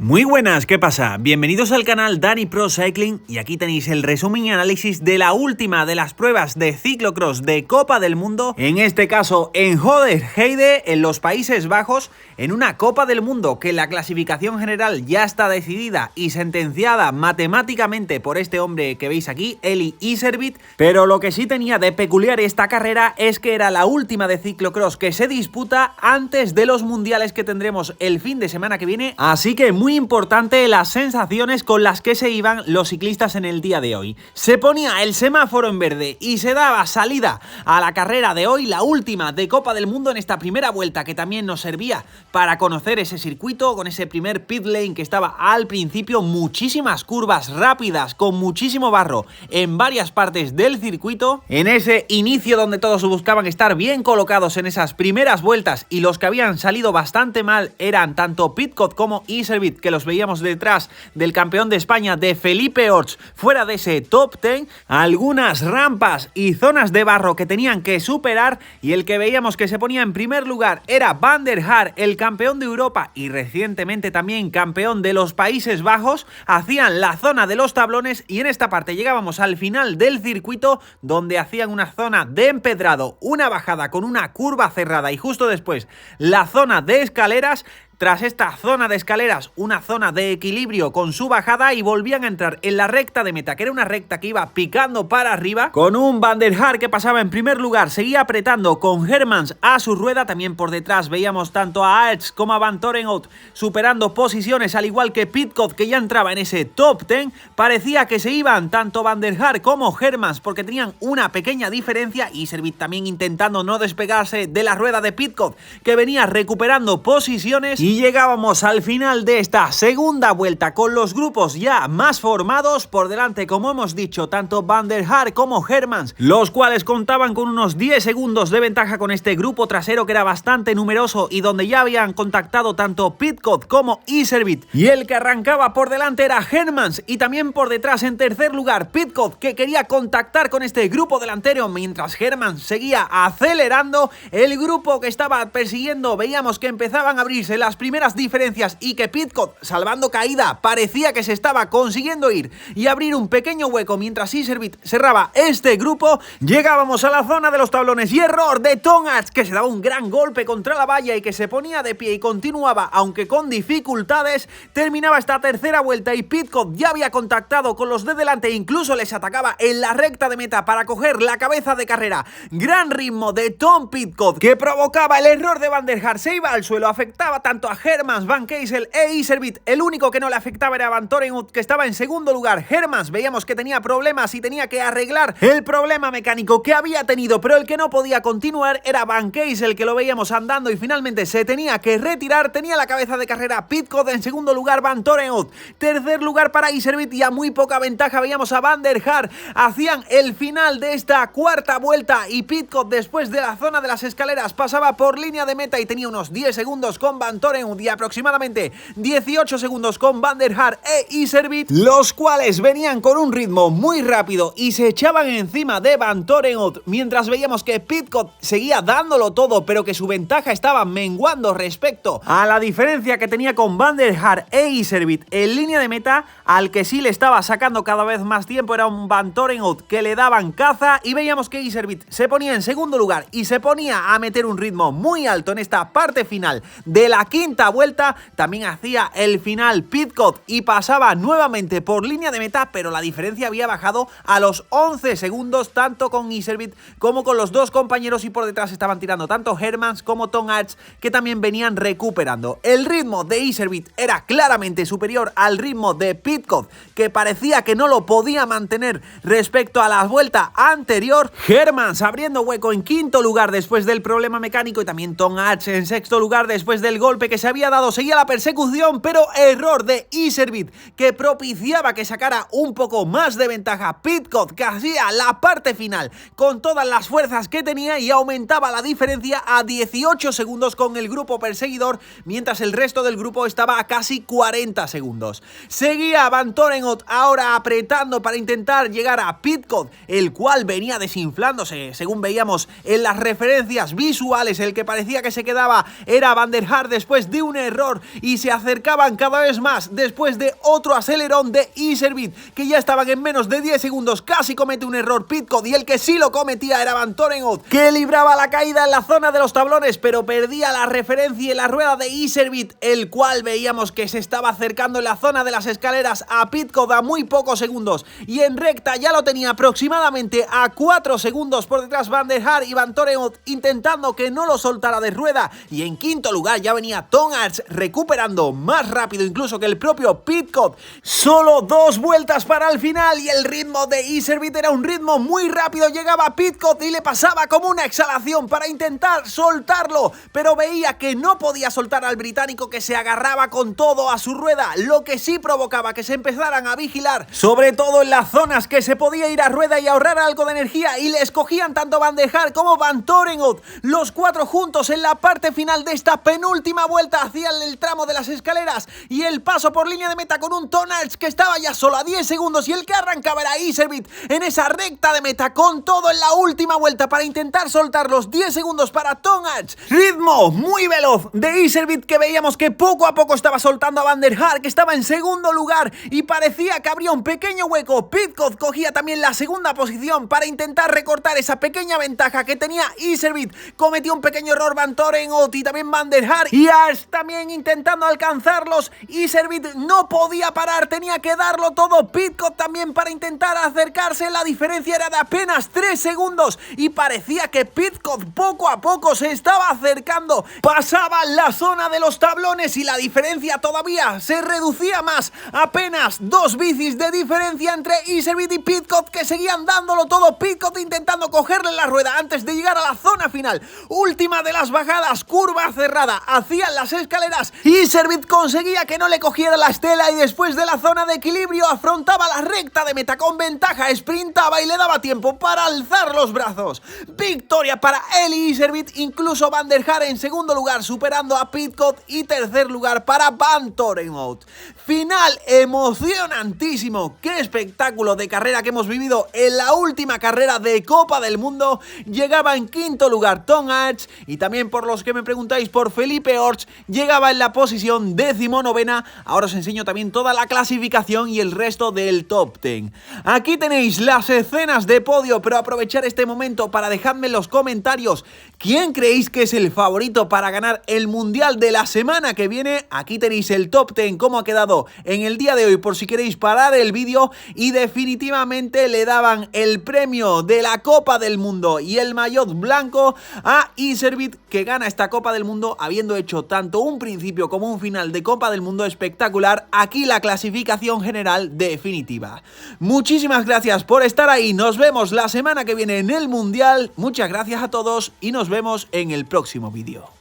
Muy buenas, ¿qué pasa? Bienvenidos al canal Dani Pro Cycling y aquí tenéis el resumen y análisis de la última de las pruebas de ciclocross de Copa del Mundo, en este caso en Hoogheide, en los Países Bajos, en una Copa del Mundo que la clasificación general ya está decidida y sentenciada matemáticamente por este hombre que veis aquí, Eli Iserbyt, pero lo que sí tenía de peculiar esta carrera es que era la última de ciclocross que se disputa antes de los mundiales que tendremos el fin de semana que viene, así que muy importante las sensaciones con las que se iban los ciclistas en el día de hoy. Se ponía el semáforo en verde y se daba salida a la carrera de hoy, la última de Copa del Mundo en esta primera vuelta que también nos servía para conocer ese circuito con ese primer pit lane que estaba al principio, muchísimas curvas rápidas con muchísimo barro en varias partes del circuito, en ese inicio donde todos buscaban estar bien colocados en esas primeras vueltas y los que habían salido bastante mal eran tanto Pidcock como Iserbyt, que los veíamos detrás del campeón de España, de Felipe Orts, fuera de ese top 10, algunas rampas y zonas de barro que tenían que superar, y el que veíamos que se ponía en primer lugar era Van der Haar, el campeón de Europa y recientemente también campeón de los Países Bajos. Hacían la zona de los tablones y en esta parte llegábamos al final del circuito donde hacían una zona de empedrado, una bajada con una curva cerrada y justo después la zona de escaleras. Tras esta zona de escaleras, una zona de equilibrio con su bajada y volvían a entrar en la recta de meta, que era una recta que iba picando para arriba, con un Van der Haar que pasaba en primer lugar, seguía apretando con Hermans a su rueda, también por detrás veíamos tanto a Aerts como a Van Torenhout superando posiciones, al igual que Pidcock, que ya entraba en ese top 10, parecía que se iban tanto Van der Haar como Hermans porque tenían una pequeña diferencia, y Iserbyt también intentando no despegarse de la rueda de Pidcock, que venía recuperando posiciones. Y llegábamos al final de esta segunda vuelta con los grupos ya más formados. Por delante, como hemos dicho, tanto Van der Haar como Hermans, los cuales contaban con unos 10 segundos de ventaja con este grupo trasero que era bastante numeroso y donde ya habían contactado tanto Pidcock como Iserbyt. Y el que arrancaba por delante era Hermans, y también por detrás en tercer lugar Pidcock, que quería contactar con este grupo delantero mientras Hermans seguía acelerando. El grupo que estaba persiguiendo veíamos que empezaban a abrirse las primeras diferencias y que Pidcock, salvando caída, parecía que se estaba consiguiendo ir y abrir un pequeño hueco mientras Iserbyt cerraba este grupo. Llegábamos a la zona de los tablones y error de Tom Aerts, que se daba un gran golpe contra la valla y que se ponía de pie y continuaba, aunque con dificultades. Terminaba esta tercera vuelta y Pidcock ya había contactado con los de delante e incluso les atacaba en la recta de meta para coger la cabeza de carrera. Gran ritmo de Tom Pidcock que provocaba el error de Van der Haar, se iba al suelo, afectaba tanto a Hermans, Van Keysel e Iserbyt. El único que no le afectaba era Van Torenhout, que estaba en segundo lugar. Hermans veíamos que tenía problemas y tenía que arreglar el problema mecánico que había tenido, pero el que no podía continuar era Van Keysel, que lo veíamos andando y finalmente se tenía que retirar. Tenía la cabeza de carrera Pidcock, en segundo lugar Van Torenhout, tercer lugar para Iserbyt y a muy poca ventaja veíamos a Van der Haar. Hacían el final de esta cuarta vuelta y Pidcock, después de la zona de las escaleras, pasaba por línea de meta y tenía unos 10 segundos con Van Torenhout y aproximadamente 18 segundos con Van der Haar e Iserbyt, los cuales venían con un ritmo muy rápido y se echaban encima de Van Torenhout, mientras veíamos que Pidcock seguía dándolo todo, pero que su ventaja estaba menguando respecto a la diferencia que tenía con Van der Haar e Iserbyt en línea de meta. Al que sí le estaba sacando cada vez más tiempo era un Van Torenhout que le daban caza, y veíamos que Iserbyt se ponía en segundo lugar y se ponía a meter un ritmo muy alto en esta parte final de la quinta vuelta. También hacía el final Pidcock y pasaba nuevamente por línea de meta, pero la diferencia había bajado a los 11 segundos tanto con Iserbyt como con los dos compañeros, y por detrás estaban tirando tanto Hermans como Tom Aerts, que también venían recuperando. El ritmo de Iserbyt era claramente superior al ritmo de Pidcock, que parecía que no lo podía mantener respecto a la vuelta anterior. Hermans abriendo hueco en quinto lugar después del problema mecánico, y también Tom Aerts en sexto lugar después del golpe que se había dado. Seguía la persecución, pero error de Iserbyt que propiciaba que sacara un poco más de ventaja Pidcock, que hacía la parte final con todas las fuerzas que tenía y aumentaba la diferencia a 18 segundos con el grupo perseguidor, mientras el resto del grupo estaba a casi 40 segundos. Seguía Van Torenhout ahora apretando para intentar llegar a Pidcock, el cual venía desinflándose. Según veíamos en las referencias visuales, el que parecía que se quedaba era Van der Haar después después de un error y se acercaban cada vez más después de otro acelerón de Iserbyt, que ya estaban en menos de 10 segundos. Casi comete un error Pidcock y el que sí lo cometía era Van Torenhout, que libraba la caída en la zona de los tablones, pero perdía la referencia en la rueda de Iserbyt, el cual veíamos que se estaba acercando en la zona de las escaleras a Pidcock a muy pocos segundos, y en recta ya lo tenía aproximadamente a 4 segundos por detrás Van der Haar y Van Torenhout intentando que no lo soltara de rueda, y en quinto lugar ya venía Tom Aerts recuperando más rápido incluso que el propio Pidcock. Solo 2 vueltas para el final y el ritmo de Iserbyt era un ritmo muy rápido. Llegaba Pidcock y le pasaba como una exhalación para intentar soltarlo, pero veía que no podía soltar al británico, que se agarraba con todo a su rueda, lo que sí provocaba que se empezaran a vigilar, sobre todo en las zonas que se podía ir a rueda y ahorrar algo de energía, y le escogían tanto Van der Haar como Van Torenhout, los 4 juntos en la parte final de esta penúltima vuelta hacia el tramo de las escaleras, y el paso por línea de meta con un Tom Aerts que estaba ya solo a 10 segundos, y el que arrancaba era Iserbyt en esa recta de meta con todo en la última vuelta para intentar soltar los 10 segundos para Tom Aerts. Ritmo muy veloz de Iserbyt, que veíamos que poco a poco estaba soltando a Van der Haar, que estaba en segundo lugar y parecía que habría un pequeño hueco. Pidcock cogía también la segunda posición para intentar recortar esa pequeña ventaja que tenía Iserbyt. Cometió un pequeño error Van Torenhout y también Van der Haar, y Aerts también intentando alcanzarlos. Iserbyt no podía parar, tenía que darlo todo. Pidcock también para intentar acercarse, la diferencia era de apenas 3 segundos y parecía que Pidcock poco a poco se estaba acercando, pasaba la zona de los tablones y la diferencia todavía se reducía más, apenas 2 bicis de diferencia entre Iserbyt y Pidcock, que seguían dándolo todo. Pidcock intentando cogerle la rueda antes de llegar a la zona final, última de las bajadas, curva cerrada, hacían las escaleras. Iserbyt conseguía que no le cogiera la estela y después de la zona de equilibrio afrontaba la recta de meta con ventaja, sprintaba y le daba tiempo para alzar los brazos. Victoria para Eli Iserbyt, incluso Van der Haar en segundo lugar superando a Pidcock, y tercer lugar para Van Torenhout. Final emocionantísimo, qué espectáculo de carrera que hemos vivido en la última carrera de Copa del Mundo. Llegaba en quinto lugar Tom Aerts, y también por los que me preguntáis por Felipe Orts, llegaba en la posición 19ª. Ahora os enseño también toda la clasificación y el resto del top 10. Aquí tenéis las escenas de podio, pero aprovechar este momento para dejadme en los comentarios quién creéis que es el favorito para ganar el Mundial de la semana que viene. Aquí tenéis el top 10, cómo ha quedado en el día de hoy, por si queréis parar el vídeo, y definitivamente le daban el premio de la Copa del Mundo y el maillot blanco a Iserbyt, que gana esta Copa del Mundo habiendo hecho tanto un principio como un final de Copa del Mundo espectacular. Aquí la clasificación general definitiva. Muchísimas gracias por estar ahí, nos vemos la semana que viene en el Mundial. Muchas gracias a todos y nos vemos en el próximo vídeo.